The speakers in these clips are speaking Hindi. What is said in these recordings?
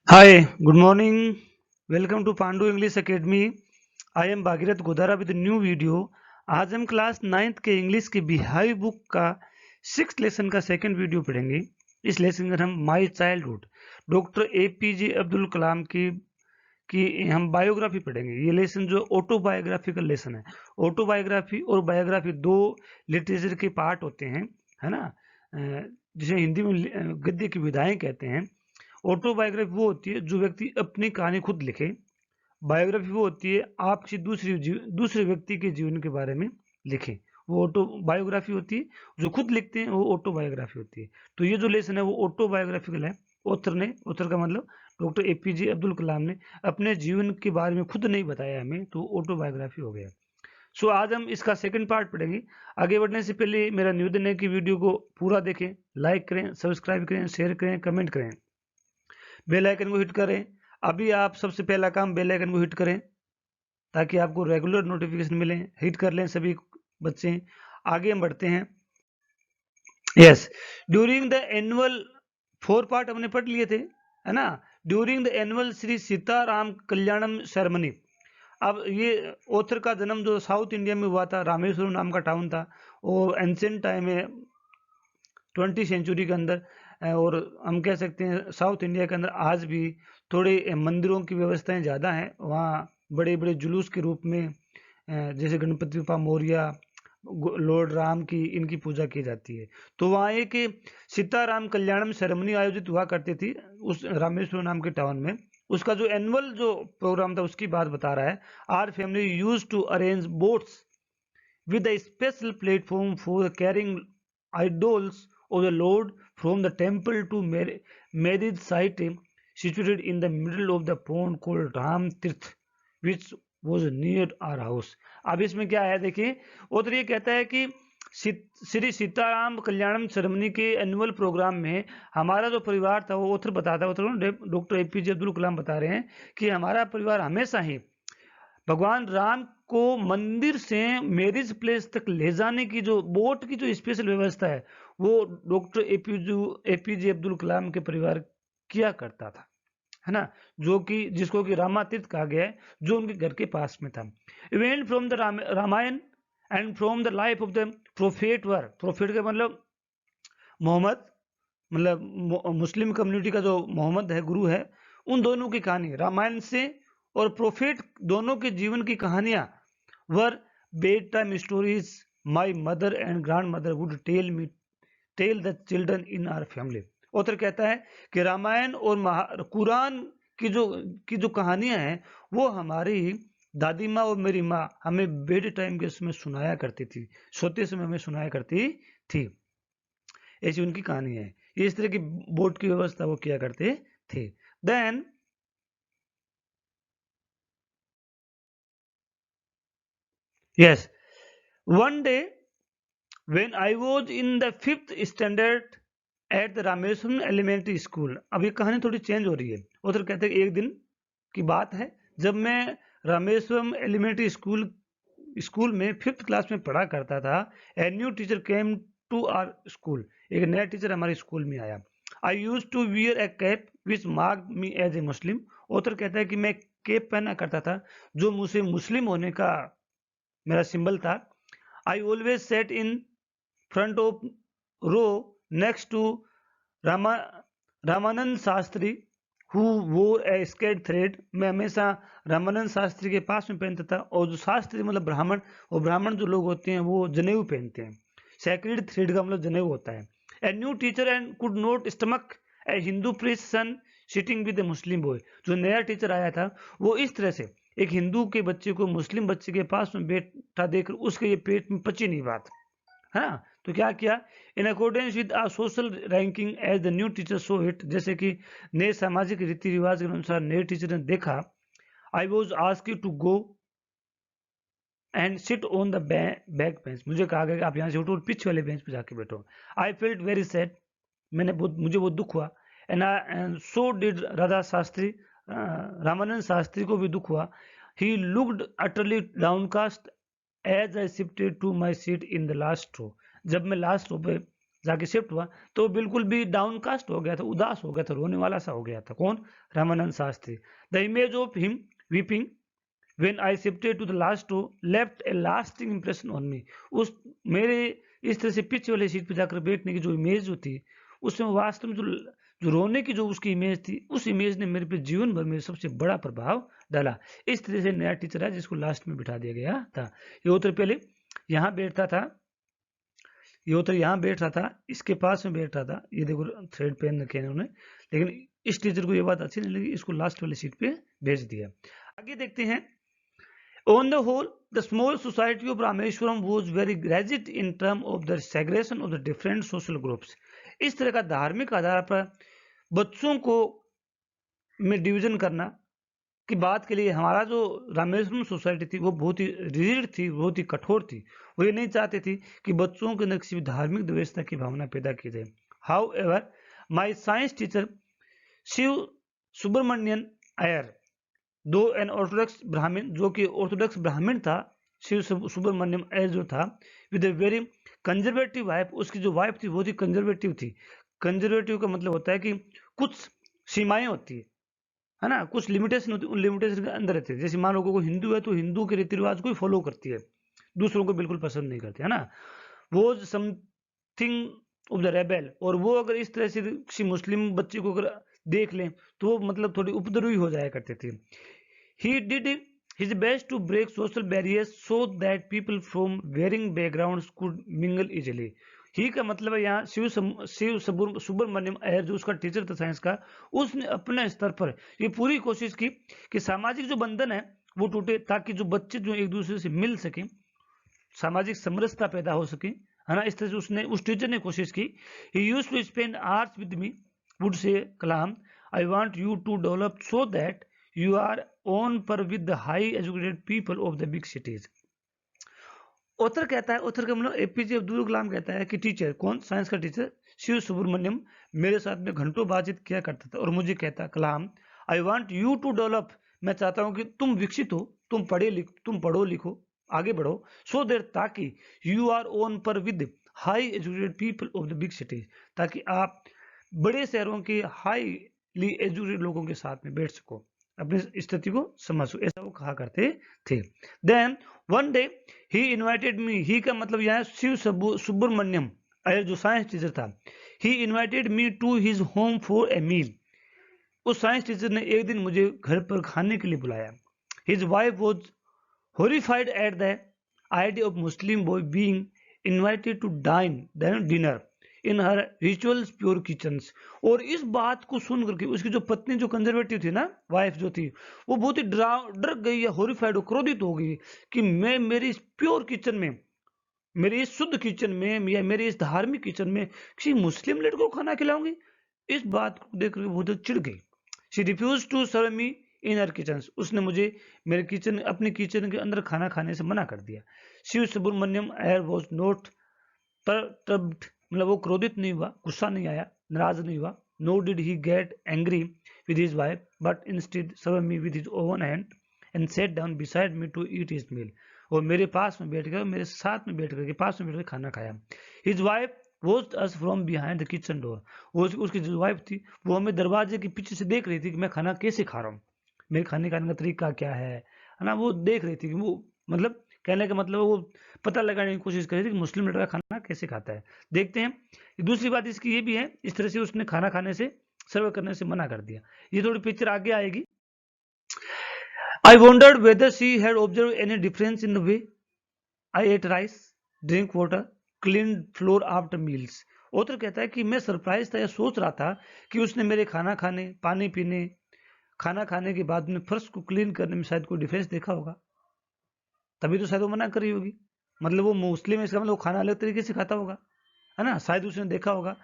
Hi, good morning. Welcome to Pandu English Academy. I am Bhagirath Godara with a new video. आज हम क्लास 9th के इंग्लिश की बिहाई बुक का 6th लेसन का सेकंड वीडियो पढ़ेंगे। इस लेसन में हम my childhood doctor APJ Abdul Kalam की हम बायोग्राफी पढ़ेंगे। ये लेसन जो ऑटोबायोग्राफिकल लेसन है। ऑटोबायोग्राफी और बायोग्राफी दो लिटरेचर के पार्ट होते हैं, है ना। जिसे हिंदी में गद्य की विधाएं कहते हैं। ऑटोबायोग्राफी वो होती है जो व्यक्ति अपनी कहानी खुद लिखे। बायोग्राफी वो होती है आप किसी दूसरे व्यक्ति के जीवन के बारे में लिखें। वो ऑटोबायोग्राफी होती है। जो खुद लिखते हैं वो ऑटोबायोग्राफी होती है। तो ये जो लेसन है वो ऑटोबायोग्राफिकल है। ऑथर का मतलब डॉक्टर APJ अब्दुल कलाम ने अपने जीवन के बारे में खुद नहीं बताया हमें, तो ऑटोबायोग्राफी हो गया। सो आज हम इसका सेकंड पार्ट पढ़ेंगे। आगे बढ़ने से पहले मेरा निवेदन है कि वीडियो को पूरा देखें, लाइक करें, सब्सक्राइब करें, शेयर करें, कमेंट करें, बेल आइकन को हिट करें। अभी आप सबसे पहला काम बेल आइकन को हिट करें ताकि आपको रेगुलर नोटिफिकेशन मिले। हिट कर लें सभी बच्चे। आगे हम बढ़ते हैं। Yes, during the annual 4 part हमने पढ़ लिए थे, है ना। During the annual Shri Sitarama Kalyanam ceremony. अब ये ऑथर का जन्म जो साउथ इंडिया में हुआ था, रामेश्वरम नाम का टाउन था, और एंशिएंट टाइम में 20 सेंचुरी के अंदर। और हम कह सकते हैं साउथ इंडिया के अंदर आज भी थोड़े मंदिरों की व्यवस्थाएं ज़्यादा हैं। वहाँ बड़े बड़े जुलूस के रूप में जैसे गणपति बप्पा मौर्य, लॉर्ड राम की, इनकी पूजा की जाती है। तो वहाँ एक सीताराम कल्याणम सेरेमनी आयोजित हुआ करती थी उस रामेश्वर नाम के टाउन में। उसका जो एनुअल जो प्रोग्राम था उसकी बात बता रहा है। Our family use to arrange boats with a special platform for carrying idols of the Lord from the temple to marriage site situated in the middle of the pond called Ram Tirth, which was near our house. अब इसमें क्या है देखिए, उधर ये कहता है कि श्री सीताराम कल्याणम सेरेमनी के एनुअल प्रोग्राम में हमारा जो परिवार था, वो ऑथर बताता है, डॉक्टर APJ अब्दुल कलाम बता रहे हैं कि हमारा परिवार हमेशा ही भगवान राम को मंदिर से मैरिज प्लेस तक ले जाने की जो बोट की जो स्पेशल व्यवस्था है, वो डॉक्टर APJ अब्दुल कलाम के परिवार किया करता था, है ना। जो कि जिसको कि रामातीर्थ कहा गया है, जो उनके घर के पास में था। Event from the Ramayana and from the life of the prophet were. Prophet का मतलब मोहम्मद, मतलब मुस्लिम कम्युनिटी का जो मोहम्मद है, गुरु है, उन दोनों की कहानी रामायण से और प्रोफेट दोनों के जीवन की कहानियां were bedtime stories my mother and grandmother would tell the children in our family. Author कहता है कि रामायण और कुरान की जो कहानियां हैं वो हमारी दादी माँ और मेरी माँ हमें बेड टाइम के समय सुनाया करती थी, सोते समय हमें सुनाया करती थी। ऐसी उनकी कहानी है। ये इस तरह की बोट की व्यवस्था वो किया करते थे। Then yes, one day when I was in the 5th standard at the Rameswaram elementary school. अब ये कहानी थोड़ी चेंज हो रही है। उधर कहते हैं एक दिन की बात है जब मैं रामेश्वरम एलिमेंट्री स्कूल में 5th क्लास में पढ़ा करता था। A new teacher came to our school. एक नया टीचर हमारे स्कूल में आया। I use to wear a cap which mark me as a Muslim. Author कहता है कि मैं कैप पहना करता था जो मुझे मुस्लिम होने का मेरा सिंबल था। I always sat in front of row next to Rama Ramanand Shastri who wore a scared thread. मैं हमेशा रामानंद शास्त्री के पास में पहनता था। और जो शास्त्री मतलब ब्राह्मण, और ब्राह्मण जो लोग होते हैं वो जनेऊ पहनते हैं। सेक्रेड थ्रेड का मतलब जनेऊ होता है। A new teacher and could not stomach a Hindu priest son sitting with a Muslim boy. जो नया टीचर आया था वो इस तरह से एक हिंदू के बच्चे को मुस्लिम बच्चे के पास में बैठा देखकर उसके ये पेट में पची नहीं बात, है ना। तो क्या किया, in accordance with a social ranking as the new teacher so it. जैसे कि नए सामाजिक रीति रिवाज के अनुसार नए टीचर ने देखा। I was asked to go and sit on the back bench. मुझे कहा गया कि आप यहाँ से उठो और पीछे वाले बेंच पे जाके बैठो। I felt very sad. मुझे बहुत दुख हुआ। And so did Radha Shastri. Ramanand Shastri को भी दुख हुआ। He looked utterly downcast as I shifted to my seat in the last row. जब मैं लास्ट रो पे जाके शिफ्ट हुआ तो बिल्कुल भी डाउनकास्ट हो गया था, उदास हो गया था, रोने वाला सा हो गया था। कौन? Ramanand Shastri. The image of him weeping when I shifted to the last row left a lasting impression on me। उस मेरे इस तरह से पीछे वाले सीट पे जाकर बैठने की जो इमेज जो थी, उसमें वास्तव में जो रोने की जो उसकी इमेज थी, उस इमेज ने मेरे पे जीवन भर में सबसे बड़ा प्रभाव डाला। इस तरह से नया टीचर है जिसको लास्ट में बिठा दिया गया था। ये उत्तर पहले यहाँ बैठता था, ये उत्तर यहाँ बैठ रहा था, इसके पास में बैठ रहा था। ये देखो थ्रेड पेन रखे हैं उन्होंने, लेकिन इस टीचर को ये बात अच्छी नहीं लगी, इसको लास्ट वाली सीट पे भेज दिया। आगे देखते हैं। On the whole, the small society of Rameshwaram was very rigid in terms of the segregation of the different social groups। इस तरह का धार्मिक आधार पर बच्चों को में डिवीजन करना की बात के लिए हमारा जो रामेश्वरम सोसाइटी थी वो बहुत ही रिजिड थी, बहुत ही कठोर थी। वो ये नहीं चाहती थी कि बच्चों के अंदर किसी भी धार्मिक द्वेषता की भावना पैदा की जाए। However, my science teacher Shiv Subramanian Iyer, दो एन ऑर्थोडॉक्स ब्राह्मण, जो कि ऑर्थोडॉक्स ब्राह्मण था, शिव सुब्रमण्यम अय्यर जो था, with a very conservative wife, उसकी जो वाइफ थी बहुत ही कंजर्वेटिव थी। कंजर्वेटिव का मतलब होता है कि कुछ सीमाएं होती है ना, कुछ लिमिटेशन होती है, उन लिमिटेशन के अंदर रहती है। जैसे मान लो कोई हिंदू है तो हिंदू के रीति रिवाज को ही फॉलो करती है, दूसरों को बिल्कुल पसंद नहीं करती है ना। वो समथिंग ऑफ द रेबेल, और वो अगर इस तरह से किसी मुस्लिम बच्चे को अगर देख लें तो वो मतलब थोड़ी उपद्रवी हो जाया करते थे। He did his best to break social barriers so that people from varying backgrounds could mingle easily। ही का मतलब है यहाँ शिव सुब्रमण्यम अय्यर जो उसका टीचर था साइंस का, उसने अपने स्तर पर ये पूरी कोशिश की कि सामाजिक जो बंधन है वो टूटे, ताकि जो बच्चे जो एक दूसरे से मिल सके, सामाजिक समरसता पैदा हो सके, है ना। इस तरह से उसने, उस टीचर ने कोशिश की। He used to spend hours with me, would say Kalam, I want you to develop so that you are on par with the high educated people of the big cities। Author कहता है, ऑथर का मतलब एपीजे अब्दुल कलाम कहता है कि टीचर, कौन? साइंस का टीचर शिव सुब्रमण्यम मेरे साथ में घंटों बातचीत किया करता था और मुझे कहता, Kalam I want you to develop, मैं चाहता हूं कि तुम विकसित हो, तुम पढ़ो लिखो, आगे बढ़ो, सो देर, ताकि यू आर ऑन पर with high educated people of the big cities, ताकि आप बड़े शहरों के हाईली एजुकेटेड लोगों के साथ में बैठ सको, अपनी स्थिति को समझ सको, ऐसा वो कहा करते थे। Then one day he invited me, he का मतलब यहाँ शिव सुब्रमण्यम अय्यर जो साइंस टीचर था, he invited me to his home for a meal. उस साइंस टीचर ने एक दिन मुझे घर पर खाने के लिए बुलाया। His wife was horrified at the idea of Muslim boy being invited to dinner in her rituals pure kitchens. और इस बात को सुन करके उसकी जो पत्नी, जो कंजर्वेटिव थी ना, वाइफ जो थी, वो बहुत ही डर गई या हॉरिफाइड हो, क्रोधित हो गई कि मैं मेरी इस प्योर किचन में, मेरी इस शुद्ध किचन में, या मेरी इस धार्मिक किचन में किसी मुस्लिम लड़के को खाना खिलाऊंगी। इस बात को देख करके बहुत चिढ़ गई। She refuse to serve me in her kitchen, उसने मुझे मेरे किचन, अपनी किचन के अंदर खाना खाने से मना कर दिया। Shiv Subramaniam Iyer was not perturbed, मतलब वो क्रोधित नहीं हुआ, गुस्सा नहीं आया, नाराज नहीं हुआ। No did he get angry with his wife, but instead serve me with his own hand and sat down beside me to eat his meal. और मेरे पास में बैठ कर, मेरे साथ में बैठ करके, पास में बैठ कर खाना खाया। His wife watched us from behind the kitchen door, उसकी जो वाइफ थी वो हमें दरवाजे के पीछे से देख रही थी कि मैं खाना कैसे खा रहा हूँ, मेरे खाने खाने का तरीका क्या है ना, वो देख रही थी कि वो, मतलब कहने का मतलब वो पता लगाने की कोशिश कर रही थी कि मुस्लिम लड़का खाना कैसे खाता है। देखते हैं दूसरी बात इसकी ये भी है, इस तरह से उसने खाना खाने से, सर्व करने से मना कर दिया। ये थोड़ी पिक्चर आगे आएगी। I wondered whether she had observe any difference in the way I ate rice, drink water, clean floor after meals. Author कहता है कि मैं सरप्राइज था या सोच रहा था कि उसने मेरे खाना खाने, पानी पीने, खाना खाने के बाद में फर्श को क्लीन करने में शायद कोई डिफरेंस देखा होगा, तभी तो शायद वो मना कर रही होगी। मतलब वो मुस्लिम है, इसका मतलब वो खाना अलग तरीके से खाता होगा, है ना, शायद उसने देखा होगा।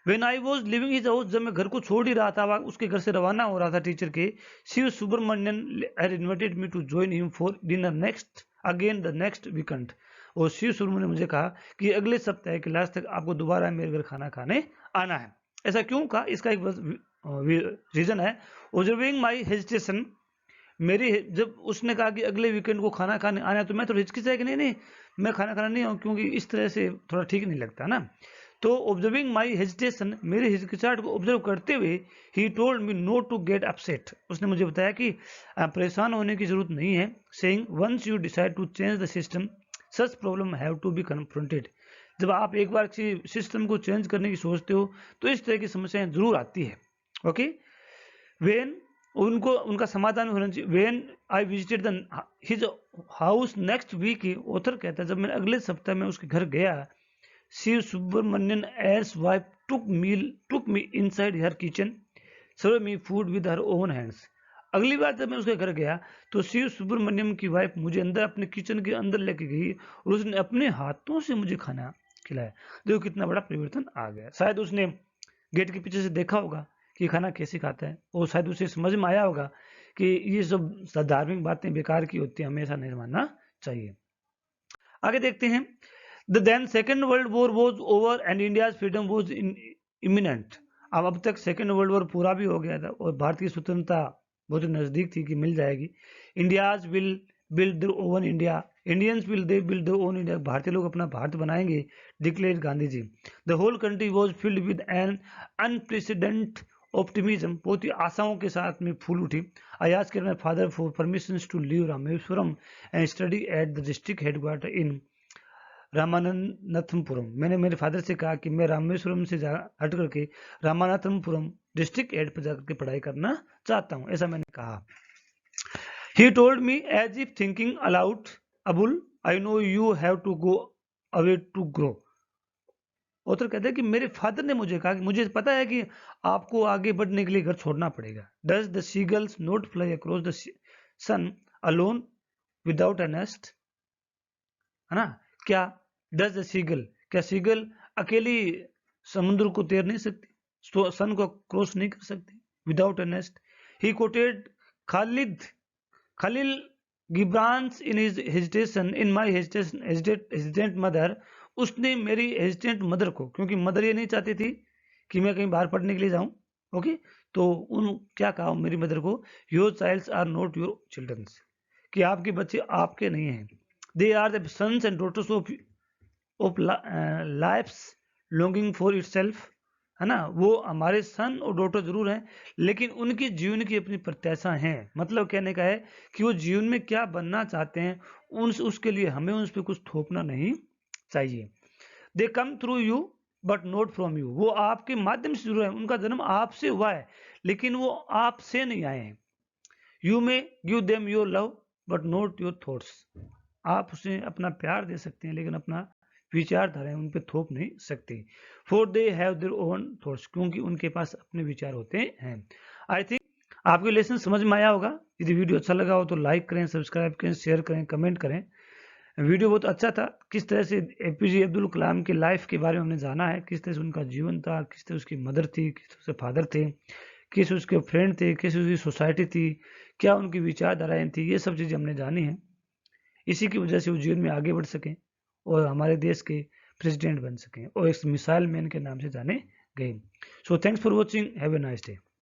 When I was leaving his house, जब मैं घर को छोड़ ही रहा था, उसके घर से रवाना हो रहा था टीचर के, Shiv Subramanian had invited me to join him for dinner the next weekend। और शिव सुब्रमण्यन ने मुझे कहा कि अगले सप्ताह के लास्ट तक आपको दोबारा मेरे घर खाना खाने आना है। ऐसा क्यों कहा, इसका एक रीजन है। ऑब्जर्विंग माई हेजिटेशन, मेरी, जब उसने कहा कि अगले वीकेंड को खाना खाने आना है, तो मैं थोड़ा हिचकिचाया कि नहीं मैं खाना खाना नहीं आऊँ, क्योंकि इस तरह से थोड़ा ठीक नहीं लगता ना। तो ऑब्जर्विंग माई हेजिटेशन, मेरे हिचकिचाहट को ऑब्जर्व करते हुए, he told me not to get upset, उसने मुझे बताया कि परेशान होने की जरूरत नहीं है। Saying once you decide to change the system such problem have to be confronted, जब आप एक बार किसी सिस्टम को चेंज करने की सोचते हो तो इस तरह की समस्याएं जरूर आती है। ओके, वेन उनका समाधान होना चाहिए। When I visited his house next week, author कहता है जब मैं अगले सप्ताह में उसके घर गया, Shiv Subramanian S wife took me inside her kitchen, served me food with her own hands। अगली बार जब मैं उसके घर गया तो शिव सुब्रमण्यम की वाइफ मुझे अंदर अपने किचन के अंदर लेके गई और उसने अपने हाथों से मुझे खाना खिलाया। देखो कितना बड़ा परिवर्तन आ गया। शायद उसने गेट के पीछे से देखा होगा कि खाना कैसे खाता है, और शायद उसे समझ में आया होगा कि ये सब धार्मिक बातें बेकार की होती है, हमेशा नहीं मानना चाहिए। आगे देखते हैं। The then Second World War was over and India's freedom was imminent। अब तक सेकेंड वर्ल्ड वॉर पूरा भी हो गया था और भारत की स्वतंत्रता बहुत नजदीक थी कि मिल जाएगी। India's will build their own India, Indians will they build their own India, भारतीय लोग अपना भारत बनाएंगे, declare Gandhi ji. The whole country was filled with an unprecedented optimism, बहुत ही आशाओं के साथ में फूल उठी। I asked my father for permission to leave Rameswaram and study at the district headquarter in Ramanathapuram, मैंने मेरे फादर से कहा कि मैं रामेश्वरम से हट करके रामानाथपुरम डिस्ट्रिक्ट हेड पर जाकर के पढ़ाई करना चाहता हूं, ऐसा मैंने कहा। He told me as if thinking aloud, Abul I know you have to go away to grow। Author कहते हैं कि मेरे फादर ने मुझे कहा कि मुझे पता है कि आपको आगे बढ़ने के लिए घर छोड़ना पड़ेगा। Does the seagulls not fly across the sun alone without a nest, है ना? क्या डज द सीगल, क्या सीगल अकेली समुद्र को तैर नहीं सकती, सन को क्रॉस नहीं कर सकती without a nest. He quoted Khalil Gibran's in his hesitation in my hesitant mother, उसने मेरी हेजिटेंट मदर को, क्योंकि मदर ये नहीं चाहती थी कि मैं कहीं बाहर पढ़ने के लिए जाऊं, ओके, तो उन क्या कहा मेरी मदर को, your childs are not your childrens, कि आपके बच्चे आपके नहीं हैं, they are the sons and daughters of life's longing for itself, है ना, वो हमारे सन और डॉटर जरूर हैं लेकिन उनकी जीवन की अपनी प्रत्याशा हैं। मतलब कहने का है कि वो जीवन में क्या बनना चाहते हैं, उसके लिए हमें उस पर कुछ थोपना नहीं चाहिए। They come through you but not from you, वो आपके माध्यम से जरूर है, उनका जन्म आपसे हुआ है लेकिन वो आपसे नहीं आए हैं। You may give them your love but not your thoughts, आप उसे अपना प्यार दे सकते हैं लेकिन अपना विचारधारा उन पे थोप नहीं सकते। For they have their own thoughts, क्योंकि उनके पास अपने विचार होते हैं। आई थिंक आपको लेसन समझ में आया होगा। यदि वीडियो अच्छा लगा हो तो लाइक करें, सब्सक्राइब करें, शेयर करें, कमेंट करें। वीडियो बहुत अच्छा था। किस तरह से एपीजे अब्दुल कलाम की लाइफ के बारे में हमने जाना है, किस तरह से उनका जीवन था, किस तरह उसकी मदर थी, किस तरह से फादर थे, किस उसके फ्रेंड थे, किस उसकी सोसाइटी थी, क्या उनकी विचारधाराएं थी, ये सब चीज़ें हमने जानी है। इसी की वजह से वो जीवन में आगे बढ़ सकें और हमारे देश के प्रेसिडेंट बन सकें और एक मिसाइल मैन के नाम से जाने गए। So thanks for watching, have a nice day.